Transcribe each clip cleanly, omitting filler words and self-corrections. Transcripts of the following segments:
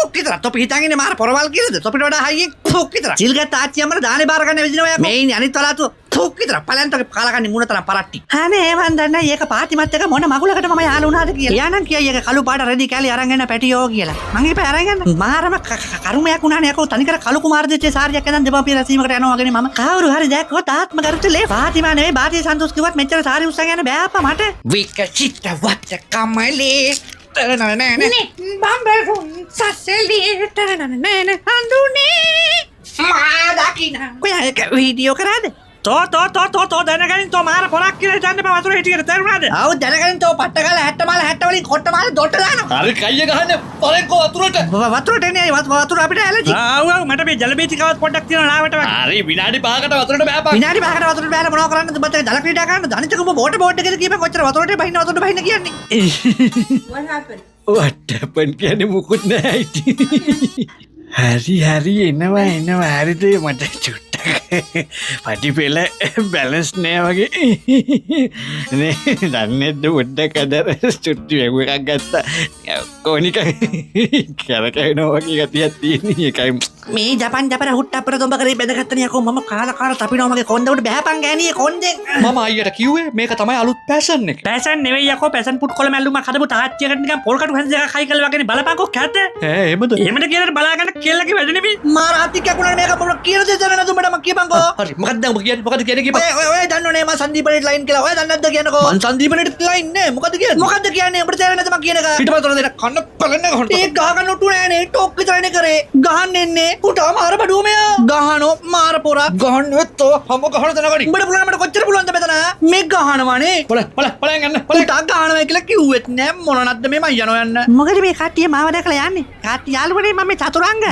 Frock විතර. තොපි හිතන්නේ මාර පොරවල් කියලාද? තොපිට වඩා හයියෙන් ෆොක් විතර. සිල්ගත් තාච්චියම දානේ බාර ගන්න විදිනවා යා. මේ ඉන්නේ අනිත් වලාතු ෆොක් විතර. පලයන්තගේ කාලකන්නේ මුණ තරම් පරට්ටි. අනේ මන් දන්නේ ඒක පාතිමත් එක මොන මගුලකට මම යාළු වුණාද කියලා. යානම් කියයි ඒක කළු පාට රෙදි කැලි අරන් එන්න පැටියෝ කියලා. මං ඉපේ අරන් යන්න. මාරම කරුමයක් වුණානේ යකෝ තනිකර කළු කුමාර දෙච්චේ සාරියක් ඇඳන් දෙපාපිය රැසීමකට යනවා වගේනේ මම. කවුරු හරි දැක්කොත් ආත්ම කරුතලේ පාතිමා නෙවෙයි බාතිය සන්තෝෂ් කිව්වත් මෙච්චර සාරි උස්සන් යන්න බෑ අප්පා මට. විකසිත වත් කමලේ නේ බම්බරුන් සසලේ තරනනන හඳුනේ මා දකින්න. කොහේ ඒක වීඩියෝ කරාද? තෝ දැනගනින් තෝ මාර පොරක් කියලා හිතන්න බෑ වතුර හිටියට තේරුණාද? ආව දැනගනින් තෝ පට්ට ගාලා 60 මාල 60 වලින් කොට මාල දොට දානවා. හරි කයිය ගහන්නේ පරෙන්කෝ වතුරට. වතුරට එන්නේ වතුර අපිට ඇලර්ජි. ආව මට මේ ජල බීතිකාවත් පොඩ්ඩක් තියෙනවා නාවට වගේ. හරි විනාඩි 5කට වතුරට බෑපා. විනාඩි 5කට වතුරට බෑලා මොනව කරන්නද? උඹත් ජල ක්‍රීඩා කරන්නද? අනිත් එක උඹ බෝට් එකේ කියපේ කොච්චර වතුරට බහින්න කියන්නේ. What happened කියන්නේ මුකුත් නැහැ ඉතින්. හරි එනවා හරිද මට චුට්ටක් පටි පෙළ බැලන්ස් නෑ වගේ නේ දන්නේද පොඩ්ඩක් අදර චුට්ටි වග එකක් ගත්තා කොනික කරකැවෙනවා වගේ ගතියක් තියෙන එකයි මේ ජපන් ජපර හුට්ටප්පර දොඹ කරේ බැඳගත්තනේ යකෝ මම කාලා තපිනවා මගේ කොන්ද උඩ බෑපන් ගෑණියේ කොන්දෙන් මම අයියට කිව්වේ මේක තමයි අලුත් පැෂන් එක. පැසන් නෙවෙයි යකෝ පැසන් පුට් කොළ මැල්ලුමක් හදපු තාච්චියකට නිකන් පොල් කටු හැන්ද එකක් හයි කළා වගේනේ බලපන්කෝ කැත. එහෙමද? එහෙමද කියලා බලාගන්න කෙල්ලගේ වැඩ නෙවෙයි. මාර හත්ති කැකුණා මේක මොන කියන දේ දැනනද උඹට මම කියපන්කෝ. හරි මොකක්ද උඹ කියන්නේ මොකද කියන්නේ කියපන්. ඔය දන්නෝනේ මම සංදීපනෙට ලයින් කියලා. ඔය දන්නේ නැද්ද කියනකෝ. මං සංදීපනෙට ලයින් නේ මොකද කියන්නේ? මොකද්ද කියන්නේ උඹට තේරෙන්නේ නැද්ද මම කියන එක? පිටපතර දෙන කන්න පලන්න ගහන්න. ඒ ගහගන්න උටු නෑනේ ටොක් විතරනේ කරේ. ගහන්න එන්නේ පුටා මාර බඩුව මෙයා. ගහනෝ මාර පොරක්. ගහන්න වෙත්තෝ හම ගහන දනගනි. උඹට පුළුවන් මට කොච්චර පුළුවන්ද මෙතන? මේ ගහනවානේ. පලයන් යන්න. පුටා ගහනවා කියලා කිව්වෙත් නෑ මොනවද මේ මං යනවා යන්න. මොකද මේ කට්ටිය මාව දැකලා යන්නේ? කට්ටිය යාළුවනේ මම මේ චතුරංග.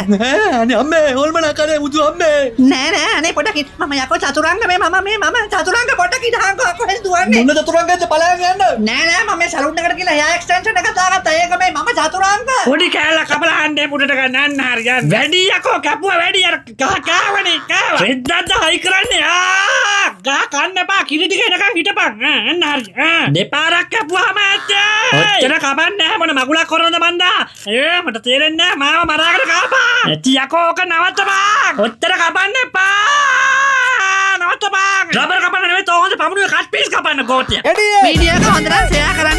අනේ අම්මේ හොල්මන කරේ මුතු අම්මේ. නෑ අනේ පොඩක් මම යකෝ චතුරංග මම චතුරංග පොඩක් ඉඳහංකෝ කොහෙද දුවන්නේ? මොන චතුරංගද පලයන් යන්න. නෑ මම මේ සලූන් එකට ගිහලා හෙයා එක්ස්ටෙන්ෂන් එක දාගත්තා. ඒක මේ මම චතුරංග. පොඩි කෑල්ල කපලා හන්දේ පුටට ගන්නන්න හරියන්. වැඩි යකෝ කැපුවා වැඩි අර කාවනේ කාව. රෙද්දද්ද හයි කරන්නේ ගා කන්න එපා කිරි ටික එනකන් හිටපන්. එන්න හරි. දෙපාරක් කැපුවාම ඇත්තේ. ඔච්චර කපන්නේ නැහැ මොන මගුලක් කරනද මන්දා. මට තේරෙන්නේ නැහැ මාව මරාගෙන කාපා. ඇති යකෝ ඔක නවත්තපන්. ඔච්චර කපන්න එපා. නවත්තපන්. රබර් කපන්න නෙවෙයි තෝ හොඳ පමුණුවේ කට් පීස් කපන්න ගෝතිය. වීඩියෝ එක හොඳට ෂෙයා කරන්න.